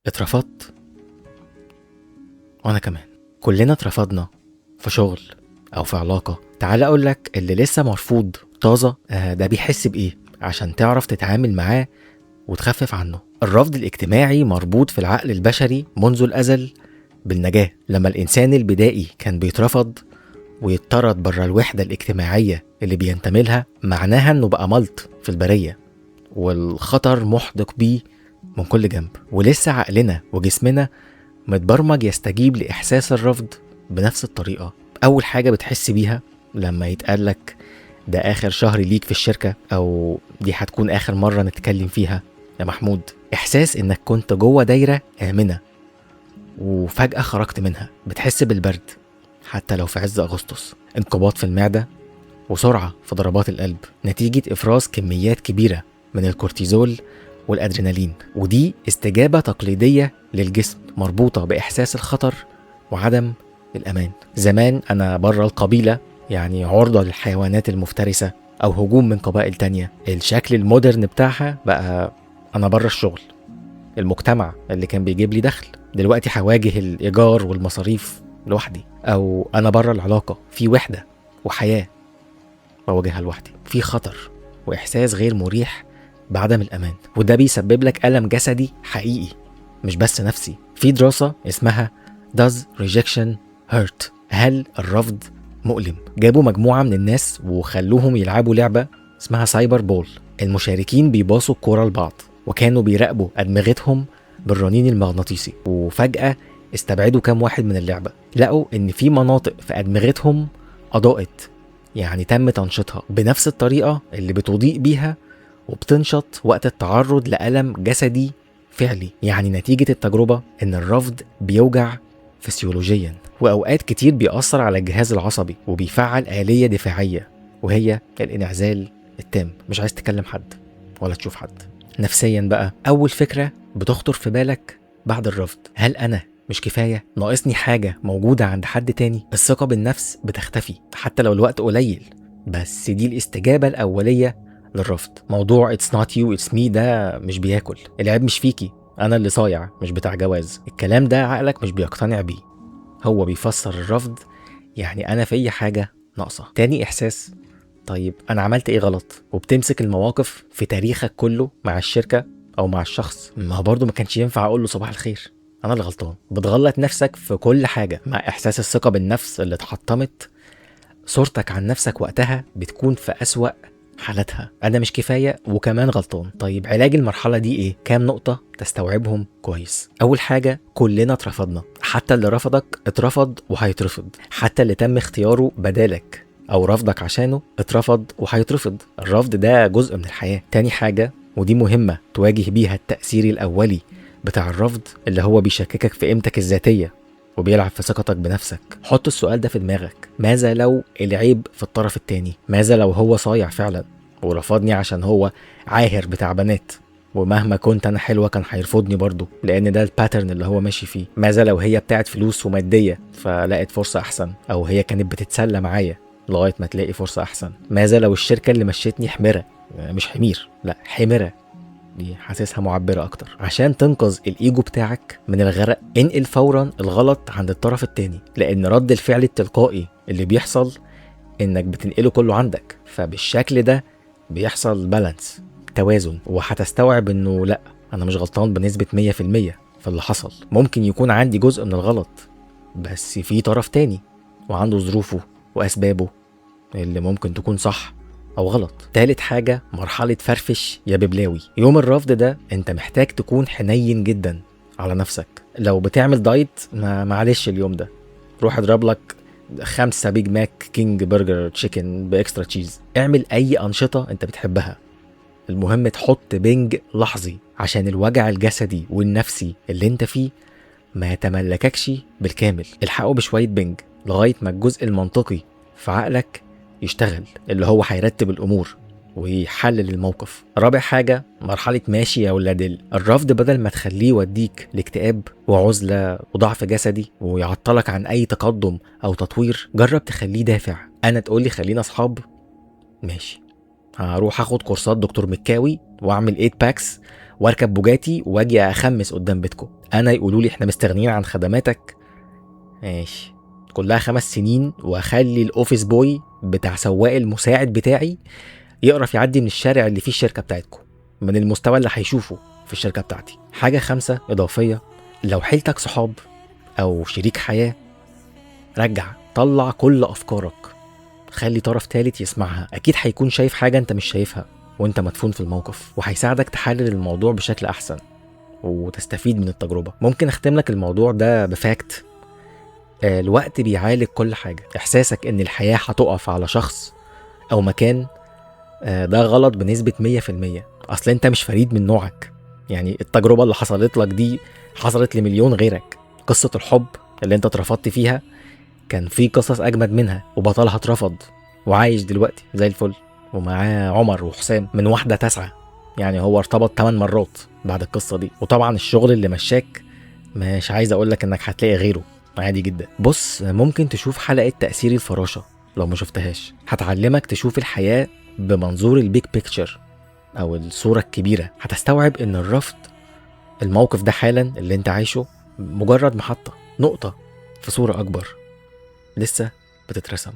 اترفضت وانا كمان. كلنا اترفضنا في شغل او في علاقة. تعال اقولك اللي لسه مرفوض طازة ده بيحس بايه عشان تعرف تتعامل معاه وتخفف عنه. الرفض الاجتماعي مربوط في العقل البشري منذ الازل بالنجاة. لما الانسان البدائي كان بيترفض ويطرد بره الوحدة الاجتماعية اللي بينتمي لها، معناها انه بقى ملط في البرية والخطر محدق بيه من كل جنب. ولسه عقلنا وجسمنا متبرمج يستجيب لإحساس الرفض بنفس الطريقة. أول حاجة بتحس بيها لما يتقالك ده آخر شهر ليك في الشركة، أو دي هتكون آخر مرة نتكلم فيها يا محمود، إحساس إنك كنت جوه دايرة آمنة وفجأة خرجت منها. بتحس بالبرد حتى لو في عز أغسطس، انقباض في المعدة وسرعة في ضربات القلب نتيجة إفراز كميات كبيرة من الكورتيزول والأدرينالين. ودي استجابة تقليدية للجسم مربوطة بإحساس الخطر وعدم الأمان. زمان أنا بره القبيلة، يعني عرضة للحيوانات المفترسة أو هجوم من قبائل تانية. الشكل المودرن بتاعها بقى أنا بره الشغل، المجتمع اللي كان بيجيب لي دخل دلوقتي هواجه الإيجار والمصاريف لوحدي. أو أنا بره العلاقة، في وحدة وحياة بواجهها لوحدي، في خطر وإحساس غير مريح بعدم الأمان. وده بيسبب لك ألم جسدي حقيقي مش بس نفسي. في دراسة اسمها Does Rejection Hurt؟ هل الرفض مؤلم؟ جابوا مجموعة من الناس وخلوهم يلعبوا لعبة اسمها سايبر بول. المشاركين بيباصوا الكرة لبعض وكانوا بيراقبوا أدمغتهم بالرنين المغناطيسي. وفجأة استبعدوا كام واحد من اللعبة، لقوا إن في مناطق في أدمغتهم أضاءت، يعني تم تنشيطها بنفس الطريقة اللي بتضيء بيها وبتنشط وقت التعرض لألم جسدي فعلي. يعني نتيجة التجربة إن الرفض بيوجع فسيولوجيا، وأوقات كتير بيأثر على الجهاز العصبي وبيفعل آلية دفاعية وهي الانعزال التام. مش عايز تكلم حد ولا تشوف حد. نفسيا بقى، أول فكرة بتخطر في بالك بعد الرفض، هل أنا مش كفاية؟ ناقصني حاجة موجودة عند حد تاني؟ الثقة بالنفس بتختفي حتى لو الوقت قليل، بس دي الاستجابة الأولية للرفض. موضوع it's not you it's me ده مش بياكل. العيب مش فيكي، أنا اللي صايع مش بتاع جواز. الكلام ده عقلك مش بيقتنع بيه، هو بيفسر الرفض يعني أنا في حاجة ناقصة. تاني إحساس، طيب أنا عملت إيه غلط؟ وبتمسك المواقف في تاريخك كله مع الشركة أو مع الشخص، ما هو برضه ما كانش ينفع أقول له صباح الخير، أنا اللي غلطان. بتغلط نفسك في كل حاجة. مع إحساس الثقة بالنفس اللي اتحطمت، صورتك عن نفسك وقتها بتكون في أسوأ حالتها، أنا مش كفاية وكمان غلطان. طيب علاج المرحلة دي إيه؟ كام نقطة تستوعبهم كويس. أول حاجة، كلنا اترفضنا، حتى اللي رفضك اترفض وهيترفض، حتى اللي تم اختياره بدالك أو رفضك عشانه اترفض وهيترفض. الرفض ده جزء من الحياة. تاني حاجة، ودي مهمة تواجه بيها التأثير الأولي بتاع الرفض اللي هو بيشككك في قيمتك الذاتية وبيلعب في ثقتك بنفسك. حط السؤال ده في دماغك، ماذا لو العيب في الطرف التاني؟ ماذا لو هو صايع فعلا ورفضني عشان هو عاهر بتاع بنات، ومهما كنت انا حلوة كان هيرفضني برضو لان ده الباترن اللي هو ماشي فيه؟ ماذا لو هي بتاعت فلوس ومادية فلقت فرصة احسن، او هي كانت بتتسلى معايا لغاية ما تلاقي فرصة احسن؟ ماذا لو الشركة اللي مشيتني حمرة، مش حمير، لا حمرة، دي حاسسها معبرة أكتر. عشان تنقذ الإيجو بتاعك من الغرق، انقل فورا الغلط عند الطرف التاني، لأن رد الفعل التلقائي اللي بيحصل إنك بتنقله كله عندك. فبالشكل ده بيحصل بالانس، توازن، وهتستوعب إنه لأ، أنا مش غلطان بنسبة 100% في اللي حصل. ممكن يكون عندي جزء من الغلط، بس في طرف تاني وعنده ظروفه وأسبابه اللي ممكن تكون صح أو غلط. تالت حاجة، مرحلة فرفش يا ببلاوي. يوم الرفض ده أنت محتاج تكون حنين جدا على نفسك. لو بتعمل دايت، معلش اليوم ده روح اضرب لك 5 بيج ماك كينج برجر تشيكن باكسترا تشيز. اعمل أي أنشطة أنت بتحبها، المهم تحط بنج لحظي عشان الوجع الجسدي والنفسي اللي انت فيه ما يتملككش بالكامل. الحقه بشوية بنج لغاية ما الجزء المنطقي في عقلك يشتغل، اللي هو هيرتب الأمور ويحلل الموقف. رابع حاجة، مرحلة ماشي يا ولاد الرفض بدل ما تخليه يوديك لاكتئاب وعزلة وضعف جسدي ويعطلك عن أي تقدم أو تطوير، جرب تخليه دافع. أنا تقولي خلينا أصحاب، ماشي، هروح أخد كورسات دكتور مكاوي وأعمل 8 باكس واركب بوجاتي واجي اخمس قدام بيتكم، انا يقولوا لي احنا مستغنيين عن خدماتك. ماشي، كلها 5 سنين واخلي الاوفيس بوي بتاع سواق المساعد بتاعي يقرف يعدي من الشارع اللي فيه الشركه بتاعتكم من المستوى اللي هيشوفه في الشركه بتاعتي. حاجه 5 اضافيه، لو حيلتك صحاب او شريك حياه، رجع طلع كل افكارك، خلي طرف تالت يسمعها، اكيد هيكون شايف حاجه انت مش شايفها وانت مدفون في الموقف، وهيساعدك تحلل الموضوع بشكل احسن وتستفيد من التجربه. ممكن اختم لك الموضوع ده بفاكت، الوقت بيعالج كل حاجه. احساسك ان الحياه هتقف على شخص او مكان ده غلط بنسبه 100%. اصل انت مش فريد من نوعك، يعني التجربه اللي حصلت لك دي حصلت لمليون غيرك. قصه الحب اللي انت اترفضت فيها كان في قصص اجمد منها وبطلها اترفض وعايش دلوقتي زي الفل، ومعاه عمر وحسام من واحده 9، يعني هو ارتبط 8 مرات بعد القصه دي. وطبعا الشغل اللي مشاك مش عايز اقولك انك هتلاقي غيره عادي جدا. بص، ممكن تشوف حلقه تأثير الفراشه لو ما شفتهاش، هتعلمك تشوف الحياه بمنظور البيج بيكتشر او الصوره الكبيره. هتستوعب ان الرفض، الموقف ده حالا اللي انت عايشه، مجرد محطه، نقطه في صوره اكبر لسه بتترسم.